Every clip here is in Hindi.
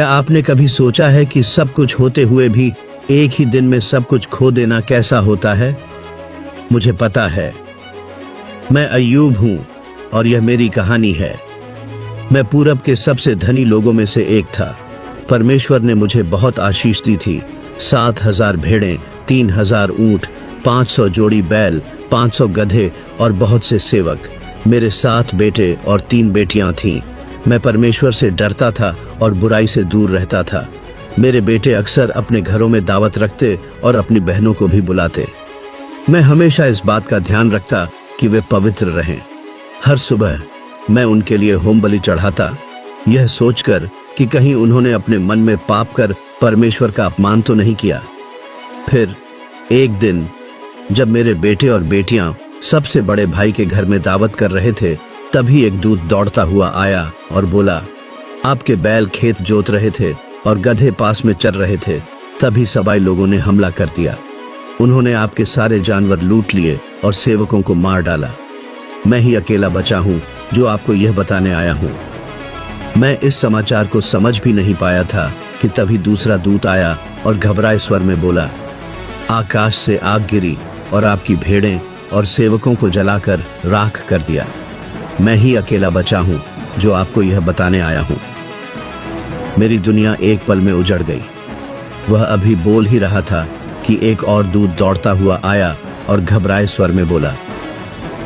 क्या आपने कभी सोचा है कि सब कुछ होते हुए भी एक ही दिन में सब कुछ खो देना कैसा होता है? मुझे पता है। मैं अय्यूब हूं और यह मेरी कहानी है। मैं पूरब के सबसे धनी लोगों में से एक था। परमेश्वर ने मुझे बहुत आशीष दी थी। 7,000 भेड़ें, 3,000 ऊंट, 500 जोड़ी बैल, 500 गधे और बहुत से सेवक। मेरे 7 बेटे और 3 बेटियां थीं। मैं परमेश्वर से डरता था और बुराई से दूर रहता था। मेरे बेटे अक्सर अपने घरों में दावत रखते और अपनी बहनों को भी बुलाते। मैं हमेशा इस बात का ध्यान रखता कि वे पवित्र रहें। हर सुबह मैं उनके लिए होम बलि चढ़ाता, यह सोचकर कि कहीं उन्होंने अपने मन में पाप कर परमेश्वर का अपमान तो नहीं किया। फिर एक दिन जब मेरे बेटे और बेटियां सबसे बड़े भाई के घर में दावत कर रहे थे, तभी एक दूत दौड़ता हुआ आया और बोला, आपके बैल खेत जोत रहे थे और गधे पास में चर रहे थे। तभी सबाई लोगों ने हमला कर दिया। उन्होंने आपके सारे जानवर लूट लिए और सेवकों को मार डाला। मैं ही अकेला बचा हूं जो आपको यह बताने आया हूं। मैं इस समाचार को समझ भी नहीं पाया था कि तभी दूसरा दूत आया और घबराए स्वर में बोला, आकाश से आग गिरी और आपकी भेड़ें और सेवकों को जलाकर राख कर दिया। मैं ही अकेला बचा हूं जो आपको यह बताने आया हूं। मेरी दुनिया एक पल में उजड़ गई। वह अभी बोल ही रहा था कि एक और दूत दौड़ता हुआ आया और घबराए स्वर में बोला,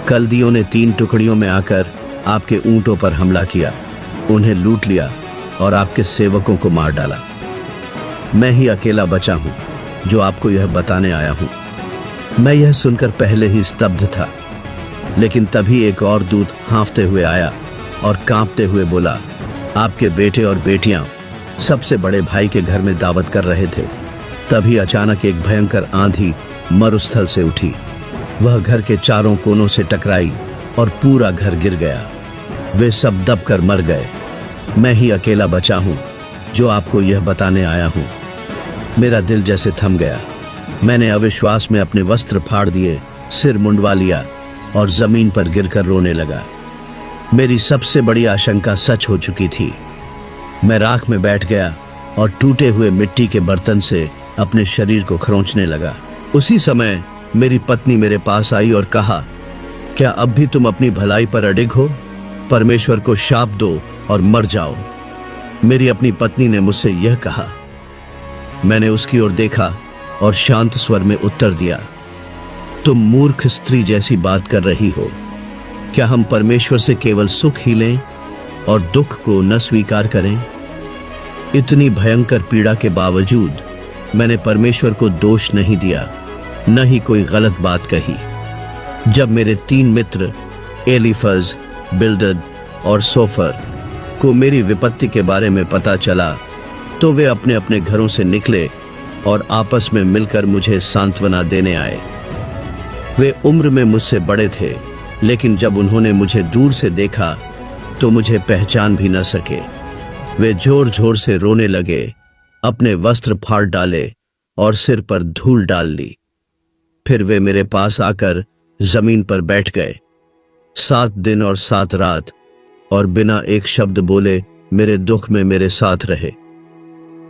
कल्दियों ने 3 टुकड़ियों में आकर आपके ऊंटों पर हमला किया, उन्हें लूट लिया और आपके सेवकों को मार डाला। मैं ही अकेला बचा हूं जो आपको यह बताने आया हूं। मैं यह सुनकर पहले ही स्तब्ध था, लेकिन तभी एक और दूत हाँफते हुए आया और कांपते हुए बोला, आपके बेटे और बेटियां सबसे बड़े भाई के घर में दावत कर रहे थे। तभी अचानक एक भयंकर आंधी मरुस्थल से उठी। वह घर के चारों कोनों से टकराई और पूरा घर गिर गया। वे सब दबकर मर गए। मैं ही अकेला बचा हूं जो आपको यह बताने आया हूं। मेरा दिल जैसे थम गया। मैंने अविश्वास में अपने वस्त्र फाड़ दिए, सिर मुंडवा लिया और जमीन पर गिरकर रोने लगा। मेरी सबसे बड़ी आशंका सच हो चुकी थी। मैं राख में बैठ गया और टूटे हुए मिट्टी के बर्तन से अपने शरीर को खरोंचने लगा। उसी समय मेरी पत्नी मेरे पास आई और कहा, क्या अब भी तुम अपनी भलाई पर अडिग हो? परमेश्वर को शाप दो और मर जाओ। मेरी अपनी पत्नी ने मुझसे यह कहा। मैंने उसकी ओर देखा और शांत स्वर में उत्तर दिया, तुम मूर्ख स्त्री जैसी बात कर रही हो। क्या हम परमेश्वर से केवल सुख ही लें और दुख को न स्वीकार करें? इतनी भयंकर पीड़ा के बावजूद मैंने परमेश्वर को दोष नहीं दिया, न ही कोई गलत बात कही। जब मेरे 3 मित्र एलीफज, बिल्दद और सोफर को मेरी विपत्ति के बारे में पता चला, तो वे अपने अपने घरों से निकले और आपस में मिलकर मुझे सांत्वना देने आए। वे उम्र में मुझसे बड़े थे, लेकिन जब उन्होंने मुझे दूर से देखा तो मुझे पहचान भी न सके। वे जोर जोर से रोने लगे, अपने वस्त्र फाड़ डाले और सिर पर धूल डाल ली। फिर वे मेरे पास आकर जमीन पर बैठ गए। 7 दिन और 7 रात और बिना एक शब्द बोले मेरे दुख में मेरे साथ रहे।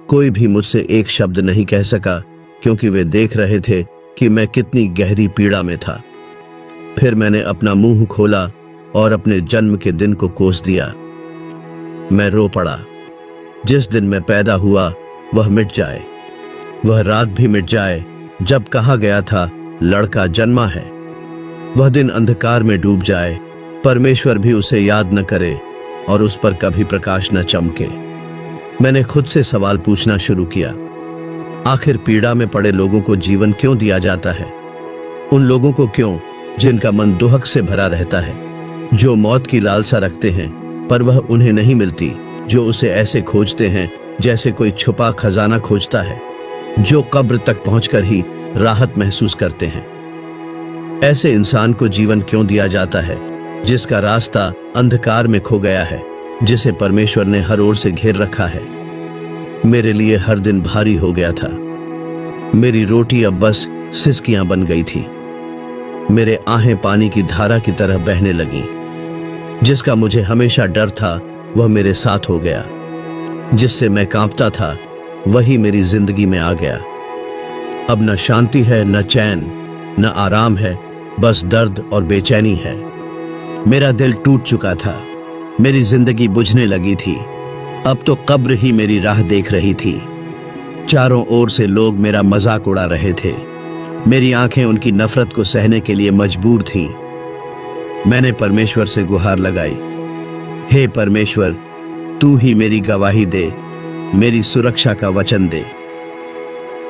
कोई भी मुझसे एक शब्द नहीं कह सका, क्योंकि वे देख रहे थे कि मैं कितनी गहरी पीड़ा में था। फिर मैंने अपना मुंह खोला और अपने जन्म के दिन को कोस दिया। मैं रो पड़ा। जिस दिन मैं पैदा हुआ वह मिट जाए, वह रात भी मिट जाए जब कहा गया था लड़का जन्मा है। वह दिन अंधकार में डूब जाए, परमेश्वर भी उसे याद न करे और उस पर कभी प्रकाश न चमके। मैंने खुद से सवाल पूछना शुरू किया, आखिर पीड़ा में पड़े लोगों को जीवन क्यों दिया जाता है? उन लोगों को क्यों जिनका मन दुहक से भरा रहता है, जो मौत की लालसा रखते हैं पर वह उन्हें नहीं मिलती, जो उसे ऐसे खोजते हैं जैसे कोई छुपा खजाना खोजता है, जो कब्र तक पहुंचकर ही राहत महसूस करते हैं। ऐसे इंसान को जीवन क्यों दिया जाता है जिसका रास्ता अंधकार में खो गया है, जिसे परमेश्वर ने हर ओर से घेर रखा है? मेरे लिए हर दिन भारी हो गया था। मेरी रोटी अब बस सिसकियां बन गई थी। मेरे आहें पानी की धारा की तरह बहने लगीं। जिसका मुझे हमेशा डर था वह मेरे साथ हो गया। जिससे मैं कांपता था वही मेरी जिंदगी में आ गया। अब न शांति है, न चैन, न आराम है, बस दर्द और बेचैनी है। मेरा दिल टूट चुका था, मेरी जिंदगी बुझने लगी थी। अब तो कब्र ही मेरी राह देख रही थी। चारों ओर से लोग मेरा मजाक उड़ा रहे थे। मेरी आंखें उनकी नफरत को सहने के लिए मजबूर थीं। मैंने परमेश्वर से गुहार लगाई, हे परमेश्वर, तू ही मेरी गवाही दे, मेरी सुरक्षा का वचन दे।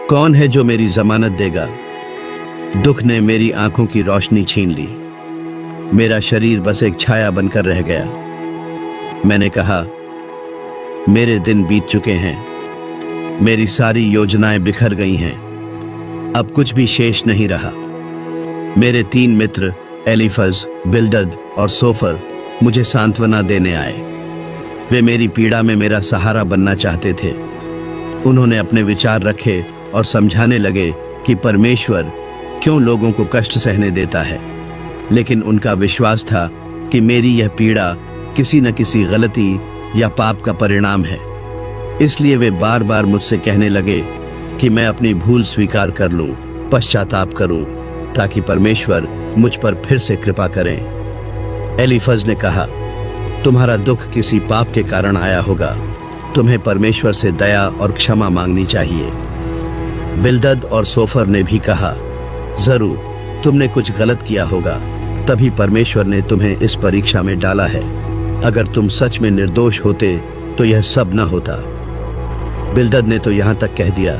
कौन है जो मेरी जमानत देगा? दुख ने मेरी आंखों की रोशनी छीन ली। मेरा शरीर बस एक छाया बनकर रह गया। मैंने कहा, मेरे दिन बीत चुके हैं, मेरी सारी योजनाएं बिखर गई हैं, अब कुछ भी शेष नहीं रहा। मेरे 3 मित्र एलीफज, बिल्दद और सोफर मुझे सांत्वना देने आए। वे मेरी पीड़ा में मेरा सहारा बनना चाहते थे। उन्होंने अपने विचार रखे और समझाने लगे कि परमेश्वर क्यों लोगों को कष्ट सहने देता है, लेकिन उनका विश्वास था कि मेरी यह पीड़ा किसी न किसी गलती या पाप का परिणाम है। इसलिए वे बार बार मुझसे कहने लगे कि मैं अपनी भूल स्वीकार कर लूं, पश्चाताप करूं, ताकि परमेश्वर मुझ पर फिर से कृपा करें। एलीफज ने कहा, तुम्हारा दुख किसी पाप के कारण आया होगा, तुम्हें परमेश्वर से दया और क्षमा मांगनी चाहिए। बिल्दद और सोफर ने भी कहा, जरूर तुमने कुछ गलत किया होगा, तभी परमेश्वर ने तुम्हें इस परीक्षा में डाला है। अगर तुम सच में निर्दोष होते तो यह सब न होता। बिल्दद ने तो यहां तक कह दिया,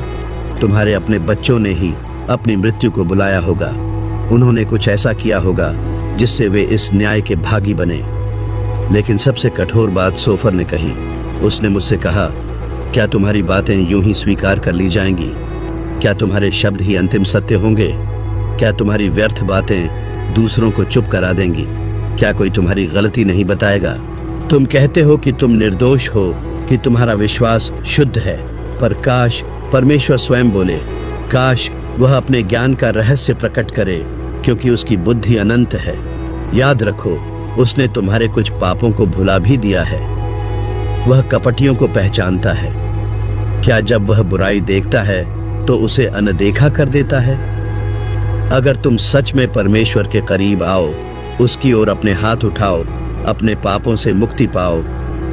तुम्हारे अपने बच्चों ने ही अपनी मृत्यु को बुलाया होगा। उन्होंने कुछ ऐसा किया होगा जिससे वे इस न्याय के भागी बने। लेकिन सबसे कठोर बात सोफर ने कही। उसने मुझसे कहा, क्या तुम्हारी बातें यूं ही स्वीकार कर ली जाएंगी? क्या तुम्हारे शब्द ही अंतिम सत्य होंगे? क्या तुम्हारी व्यर्थ बातें दूसरों को चुप करा देंगी? क्या कोई तुम्हारी गलती नहीं बताएगा? तुम कहते हो कि तुम निर्दोष हो, कि तुम्हारा विश्वास शुद्ध है, पर काश परमेश्वर स्वयं बोले, काश वह अपने ज्ञान का रहस्य प्रकट करे, क्योंकि उसकी बुद्धि अनंत है। याद रखो, उसने तुम्हारे कुछ पापों को भुला भी दिया है। वह कपटियों को पहचानता है। क्या जब वह बुराई देखता है तो उसे अनदेखा कर देता है? अगर तुम सच में परमेश्वर के करीब आओ, उसकी ओर अपने हाथ उठाओ, अपने पापों से मुक्ति पाओ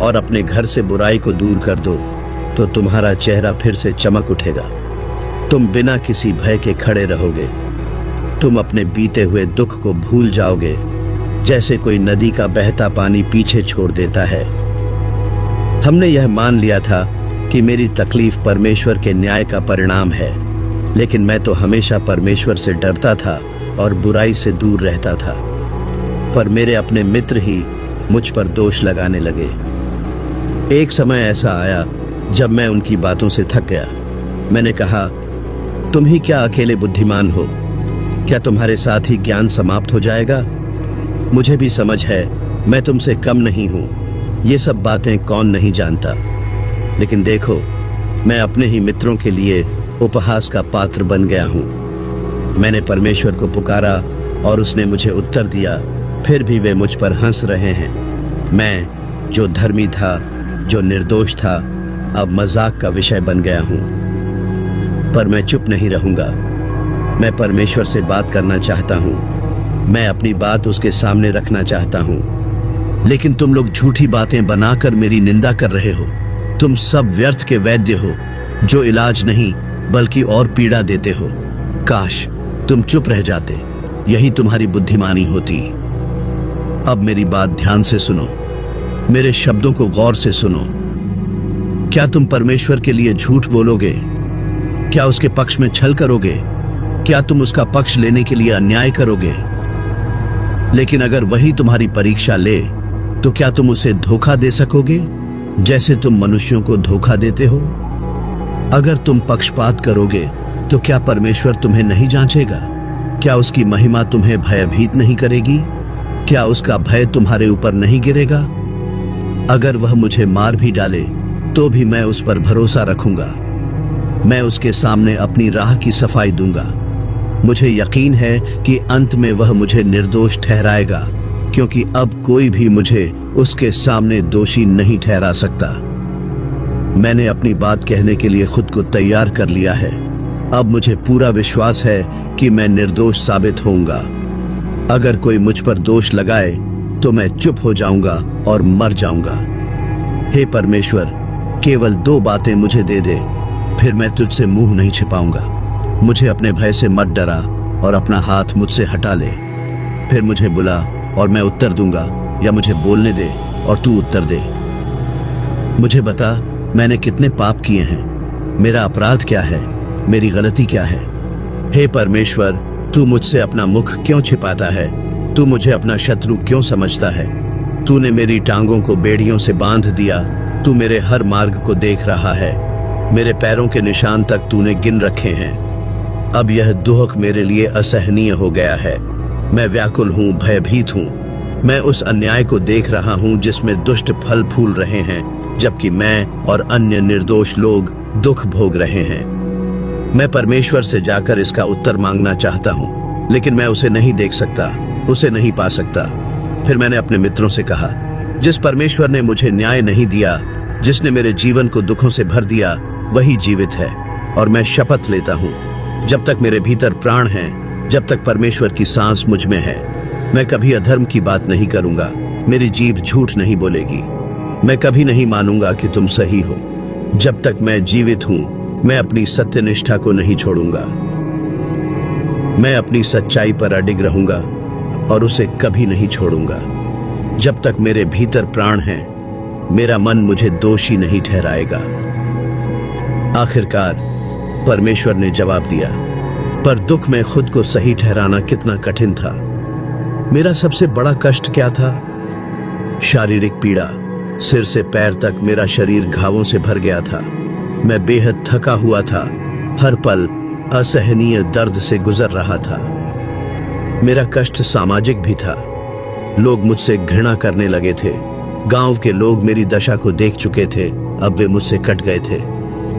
और अपने घर से बुराई को दूर कर दो, तो तुम्हारा चेहरा फिर से चमक उठेगा। तुम बिना किसी भय के खड़े रहोगे। तुम अपने बीते हुए दुख को भूल जाओगे, जैसे कोई नदी का बहता पानी पीछे छोड़ देता है। हमने यह मान लिया था कि मेरी तकलीफ परमेश्वर के न्याय का परिणाम है, लेकिन मैं तो हमेशा परमेश्वर से डरता था और बुराई से दूर रहता था। पर मेरे अपने मित्र ही मुझ पर दोष लगाने लगे। एक समय ऐसा आया जब मैं उनकी बातों से थक गया। मैंने कहा, तुम ही क्या अकेले बुद्धिमान हो? क्या तुम्हारे साथ ही ज्ञान समाप्त हो जाएगा? मुझे भी समझ है, मैं तुमसे कम नहीं हूं। ये सब बातें कौन नहीं जानता। लेकिन देखो, मैं अपने ही मित्रों के लिए उपहास का पात्र बन गया हूं। मैंने परमेश्वर को पुकारा और उसने मुझे उत्तर दिया, फिर भी वे मुझ पर हंस रहे हैं। मैं जो धर्मी था, जो निर्दोष था, अब मजाक का विषय बन गया हूं। पर मैं चुप नहीं रहूंगा। मैं परमेश्वर से बात करना चाहता हूं। मैं अपनी बात उसके सामने रखना चाहता हूं। लेकिन तुम लोग झूठी बातें बनाकर मेरी निंदा कर रहे हो। तुम सब व्यर्थ के वैद्य हो, जो इलाज नहीं बल्कि और पीड़ा देते हो। काश तुम चुप रह जाते, यही तुम्हारी बुद्धिमानी होती। अब मेरी बात ध्यान से सुनो, मेरे शब्दों को गौर से सुनो। क्या तुम परमेश्वर के लिए झूठ बोलोगे? क्या उसके पक्ष में छल करोगे? क्या तुम उसका पक्ष लेने के लिए अन्याय करोगे? लेकिन अगर वही तुम्हारी परीक्षा ले, तो क्या तुम उसे धोखा दे सकोगे, जैसे तुम मनुष्यों को धोखा देते हो? अगर तुम पक्षपात करोगे, तो क्या परमेश्वर तुम्हें नहीं जांचेगा? क्या उसकी महिमा तुम्हें भयभीत नहीं करेगी? क्या उसका भय तुम्हारे ऊपर नहीं गिरेगा? अगर वह मुझे मार भी डाले, तो भी मैं उस पर भरोसा रखूंगा। मैं उसके सामने अपनी राह की सफाई दूंगा। मुझे यकीन है कि अंत में वह मुझे निर्दोष ठहराएगा, क्योंकि अब कोई भी मुझे उसके सामने दोषी नहीं ठहरा सकता। मैंने अपनी बात कहने के लिए खुद को तैयार कर लिया है। अब मुझे पूरा विश्वास है कि मैं निर्दोष साबित होऊंगा। अगर कोई मुझ पर दोष लगाए तो मैं चुप हो जाऊंगा और मर जाऊंगा। हे परमेश्वर, केवल 2 बातें मुझे दे दे, फिर मैं तुझसे मुंह नहीं छिपाऊंगा। मुझे अपने भय से मत डरा और अपना हाथ मुझसे हटा ले। फिर मुझे बुला और मैं उत्तर दूंगा, या मुझे बोलने दे और तू उत्तर दे। मुझे बता, मैंने कितने पाप किए हैं, मेरा अपराध क्या है, मेरी गलती क्या है। हे परमेश्वर, तू मुझसे अपना मुख क्यों छिपाता है? तू मुझे अपना शत्रु क्यों समझता है? तूने मेरी टांगों को बेड़ियों से बांध दिया। तू मेरे हर मार्ग को देख रहा है। मेरे पैरों के निशान तक तूने गिन रखे हैं। अब यह दुख मेरे लिए असहनीय हो गया है। मैं व्याकुल हूँ, भयभीत हूँ। मैं उस अन्याय को देख रहा हूँ जिसमें दुष्ट फल फूल रहे हैं, जबकि मैं और अन्य निर्दोष लोग दुख भोग रहे हैं। मैं परमेश्वर से जाकर इसका उत्तर मांगना चाहता हूँ, लेकिन मैं उसे नहीं देख सकता, उसे नहीं पा सकता। फिर मैंने अपने मित्रों से कहा, जिस परमेश्वर ने मुझे न्याय नहीं दिया, जिसने मेरे जीवन को दुखों से भर दिया, वही जीवित है। और मैं शपथ लेता हूँ, जब तक मेरे भीतर प्राण है, जब तक परमेश्वर की सांस मुझ में है, मैं कभी अधर्म की बात नहीं करूंगा। मेरी जीभ झूठ नहीं बोलेगी। मैं कभी नहीं मानूंगा कि तुम सही हो। जब तक मैं जीवित हूं, मैं अपनी सत्यनिष्ठा को नहीं छोड़ूंगा। मैं अपनी सच्चाई पर अडिग रहूंगा और उसे कभी नहीं छोड़ूंगा। जब तक मेरे भीतर प्राण है, मेरा मन मुझे दोषी नहीं ठहराएगा। आखिरकार परमेश्वर ने जवाब दिया, पर दुख में खुद को सही ठहराना कितना कठिन था। मेरा सबसे बड़ा कष्ट क्या था? शारीरिक पीड़ा। सिर से पैर तक मेरा शरीर घावों से भर गया था। मैं बेहद थका हुआ था। हर पल असहनीय दर्द से गुजर रहा था। मेरा कष्ट सामाजिक भी था। लोग मुझसे घृणा करने लगे थे। गांव के लोग मेरी दशा को देख चुके थे। अब वे मुझसे कट गए थे।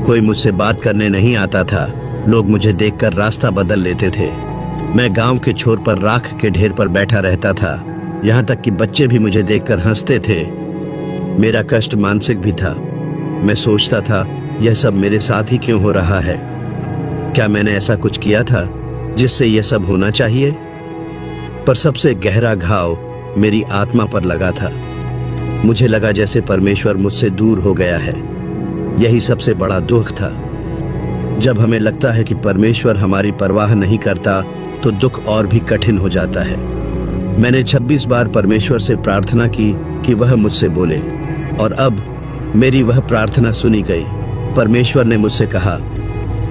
कोई मुझसे बात करने नहीं आता था। लोग मुझे देखकर रास्ता बदल लेते थे। मैं गांव के छोर पर राख के ढेर पर बैठा रहता था। यहाँ तक कि बच्चे भी मुझे देखकर हंसते थे। मेरा कष्ट मानसिक भी था। मैं सोचता था, यह सब मेरे साथ ही क्यों हो रहा है? क्या मैंने ऐसा कुछ किया था जिससे यह सब होना चाहिए? पर सबसे गहरा घाव मेरी आत्मा पर लगा था। मुझे लगा जैसे परमेश्वर मुझसे दूर हो गया है। यही सबसे बड़ा दुख था। जब हमें लगता है कि परमेश्वर हमारी परवाह नहीं करता, तो दुख और भी कठिन हो जाता है। मैंने 26 बार परमेश्वर से प्रार्थना की कि वह मुझसे बोले, और अब मेरी वह प्रार्थना सुनी गई। परमेश्वर ने मुझसे कहा,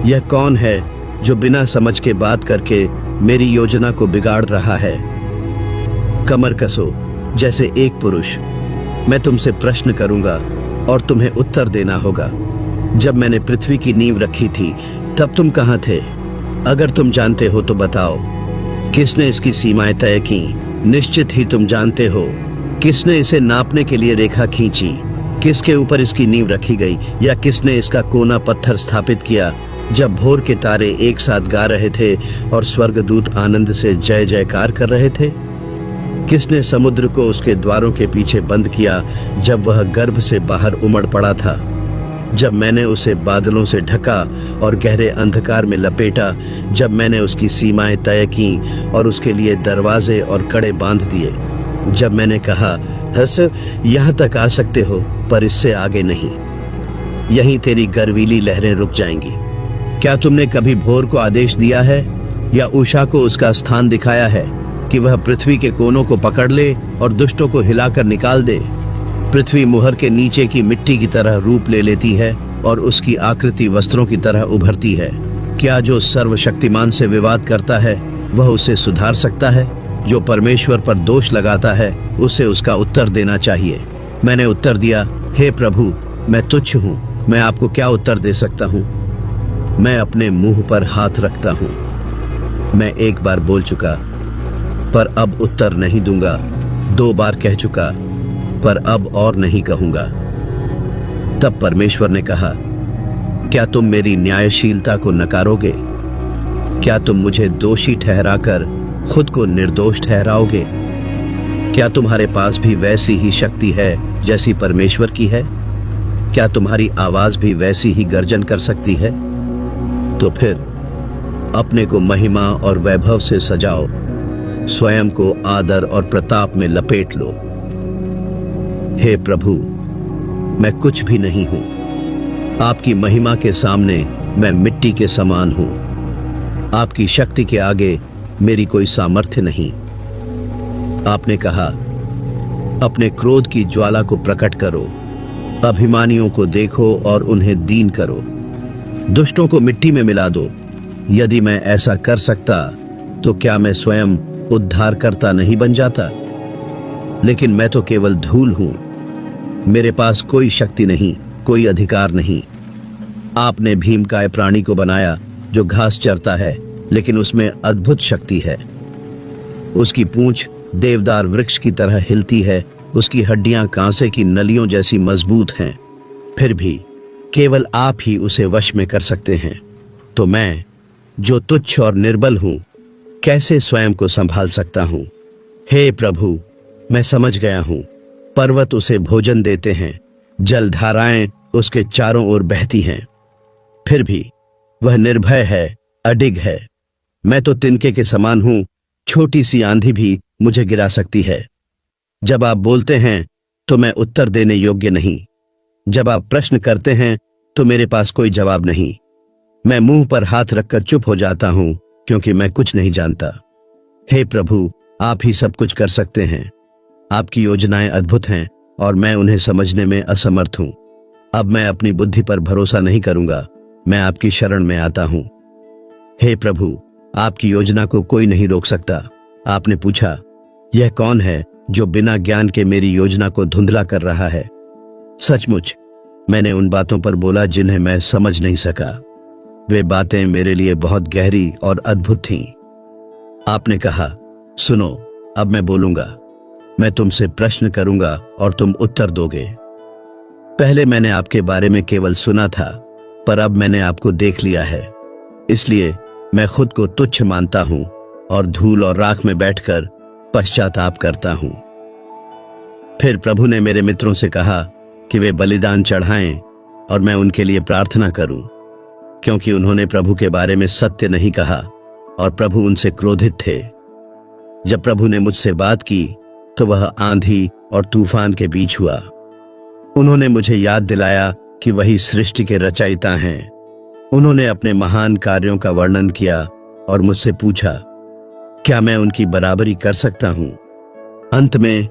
यह कौन है जो बिना समझ के बात करके मेरी योजना को बिगाड़ रहा है? कमर कसो जैसे एक पुरुष। मैं तुमसे प्रश्न करूंगा और तुम्हें उत्तर देना होगा। जब मैंने पृथ्वी की नींव रखी थी, तब तुम कहाँ थे? अगर तुम जानते हो तो बताओ। किसने इसकी सीमाएं तय की? निश्चित ही तुम जानते हो। किसने इसे नापने के लिए रेखा खींची? किसके ऊपर इसकी नींव रखी गई? या किसने इसका कोना पत्थर स्थापित किया? जब भोर के तारे एक साथ गा रहे थे और स्वर्गदूत आनंद से जय जयकार कर रहे थे? किसने समुद्र को उसके द्वारों के पीछे बंद किया जब वह गर्भ से बाहर उमड़ पड़ा था? जब मैंने उसे बादलों से ढका और गहरे अंधकार में लपेटा, जब मैंने उसकी सीमाएं तय की और उसके लिए दरवाजे और कड़े बांध दिए, जब मैंने कहा, हस यहाँ तक आ सकते हो पर इससे आगे नहीं, यहीं तेरी गर्वीली लहरें रुक जाएंगी। क्या तुमने कभी भोर को आदेश दिया है या उषा को उसका स्थान दिखाया है कि वह पृथ्वी के कोनों को पकड़ ले और दुष्टों को हिलाकर निकाल दे? पृथ्वी मुहर के नीचे की मिट्टी की तरह रूप ले लेती है और उसकी आकृति वस्त्रों की तरह उभरती है। क्या जो सर्वशक्तिमान से विवाद करता है वह उसे सुधार सकता है? जो परमेश्वर पर दोष लगाता है उसे उसका उत्तर देना चाहिए। मैंने उत्तर दिया, हे प्रभु, मैं तुच्छ हूँ, मैं आपको क्या उत्तर दे सकता हूँ? मैं अपने मुंह पर हाथ रखता हूँ। मैं एक बार बोल चुका, पर अब उत्तर नहीं दूंगा। 2 बार कह चुका, पर अब और नहीं कहूंगा। तब परमेश्वर ने कहा, क्या तुम मेरी न्यायशीलता को नकारोगे? क्या तुम मुझे दोषी ठहराकर खुद को निर्दोष ठहराओगे? क्या तुम्हारे पास भी वैसी ही शक्ति है जैसी परमेश्वर की है? क्या तुम्हारी आवाज भी वैसी ही गर्जन कर सकती है? तो फिर अपने को महिमा और वैभव से सजाओ, स्वयं को आदर और प्रताप में लपेट लो। हे प्रभु, मैं कुछ भी नहीं हूं। आपकी महिमा के सामने मैं मिट्टी के समान हूं। आपकी शक्ति के आगे मेरी कोई सामर्थ्य नहीं। आपने कहा, अपने क्रोध की ज्वाला को प्रकट करो, अभिमानियों को देखो और उन्हें दीन करो, दुष्टों को मिट्टी में मिला दो। यदि मैं ऐसा कर सकता तो क्या मैं स्वयं उद्धारकर्ता नहीं बन जाता? लेकिन मैं तो केवल धूल हूं। मेरे पास कोई शक्ति नहीं, कोई अधिकार नहीं। आपने भीमकाय प्राणी को बनाया जो घास चरता है, लेकिन उसमें अद्भुत शक्ति है। उसकी पूंछ देवदार वृक्ष की तरह हिलती है, उसकी हड्डियां कांसे की नलियों जैसी मजबूत हैं। फिर भी केवल आप ही उसे वश में कर सकते हैं। तो मैं, जो तुच्छ और निर्बल हूं, कैसे स्वयं को संभाल सकता हूं? हे प्रभु, मैं समझ गया हूं। पर्वत उसे भोजन देते हैं, जलधाराएं उसके चारों ओर बहती हैं। फिर भी वह निर्भय है, अडिग है। मैं तो तिनके के समान हूं, छोटी सी आंधी भी मुझे गिरा सकती है। जब आप बोलते हैं तो मैं उत्तर देने योग्य नहीं। जब आप प्रश्न करते हैं तो मेरे पास कोई जवाब नहीं। मैं मुंह पर हाथ रखकर चुप हो जाता हूं, क्योंकि मैं कुछ नहीं जानता। हे प्रभु, आप ही सब कुछ कर सकते हैं। आपकी योजनाएं अद्भुत हैं और मैं उन्हें समझने में असमर्थ हूं। अब मैं अपनी बुद्धि पर भरोसा नहीं करूंगा, मैं आपकी शरण में आता हूं। हे प्रभु, आपकी योजना को कोई नहीं रोक सकता। आपने पूछा, यह कौन है जो बिना ज्ञान के मेरी योजना को धुंधला कर रहा है? सचमुच मैंने उन बातों पर बोला जिन्हें मैं समझ नहीं सका। वे बातें मेरे लिए बहुत गहरी और अद्भुत थीं। आपने कहा, सुनो, अब मैं बोलूंगा। मैं तुमसे प्रश्न करूंगा और तुम उत्तर दोगे। पहले मैंने आपके बारे में केवल सुना था, पर अब मैंने आपको देख लिया है। इसलिए मैं खुद को तुच्छ मानता हूं और धूल और राख में बैठकर पश्चाताप करता हूं। फिर प्रभु ने मेरे मित्रों से कहा कि वे बलिदान चढ़ाएं और मैं उनके लिए प्रार्थना करूं, क्योंकि उन्होंने प्रभु के बारे में सत्य नहीं कहा और प्रभु उनसे क्रोधित थे। जब प्रभु ने मुझसे बात की तो वह आंधी और तूफान के बीच हुआ। उन्होंने मुझे याद दिलाया कि वही सृष्टि के रचयिता हैं। उन्होंने अपने महान कार्यों का वर्णन किया और मुझसे पूछा, क्या मैं उनकी बराबरी कर सकता हूं? अंत में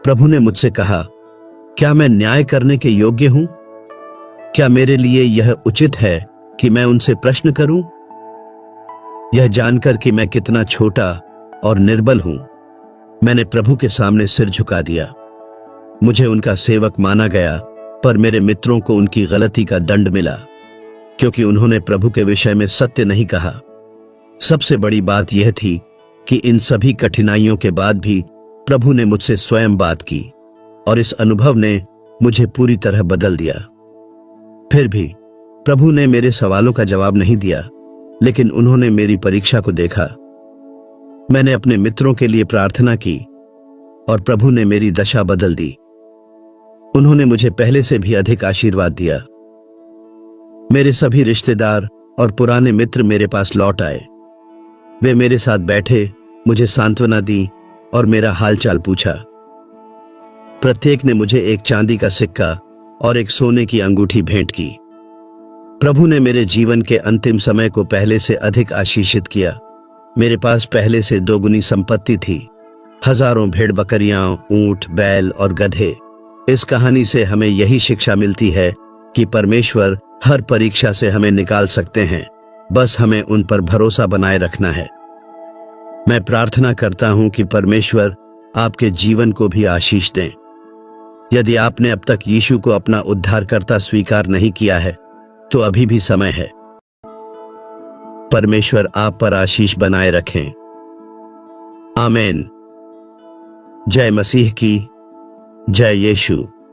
प्रभु ने मुझसे कहा, क्या मैं न्याय करने के योग्य हूं? क्या मेरे लिए यह उचित है कि मैं उनसे प्रश्न करूं? यह जानकर कि मैं कितना छोटा और निर्बल हूं, मैंने प्रभु के सामने सिर झुका दिया। मुझे उनका सेवक माना गया, पर मेरे मित्रों को उनकी गलती का दंड मिला, क्योंकि उन्होंने प्रभु के विषय में सत्य नहीं कहा। सबसे बड़ी बात यह थी कि इन सभी कठिनाइयों के बाद भी प्रभु ने मुझसे स्वयं बात की और इस अनुभव ने मुझे पूरी तरह बदल दिया। फिर भी प्रभु ने मेरे सवालों का जवाब नहीं दिया, लेकिन उन्होंने मेरी परीक्षा को देखा। मैंने अपने मित्रों के लिए प्रार्थना की और प्रभु ने मेरी दशा बदल दी। उन्होंने मुझे पहले से भी अधिक आशीर्वाद दिया। मेरे सभी रिश्तेदार और पुराने मित्र मेरे पास लौट आए। वे मेरे साथ बैठे, मुझे सांत्वना दी और मेरा हालचाल पूछा। प्रत्येक ने मुझे एक चांदी का सिक्का और एक सोने की अंगूठी भेंट की। प्रभु ने मेरे जीवन के अंतिम समय को पहले से अधिक आशीषित किया। मेरे पास पहले से दोगुनी संपत्ति थी, हजारों भेड़ बकरियां, ऊंट, बैल और गधे। इस कहानी से हमें यही शिक्षा मिलती है कि परमेश्वर हर परीक्षा से हमें निकाल सकते हैं, बस हमें उन पर भरोसा बनाए रखना है। मैं प्रार्थना करता हूं कि परमेश्वर आपके जीवन को भी आशीष दें। यदि आपने अब तक यीशु को अपना उद्धारकर्ता स्वीकार नहीं किया है, तो अभी भी समय है। परमेश्वर आप पर आशीष बनाए रखें। आमीन। जय मसीह की, जय यीशु।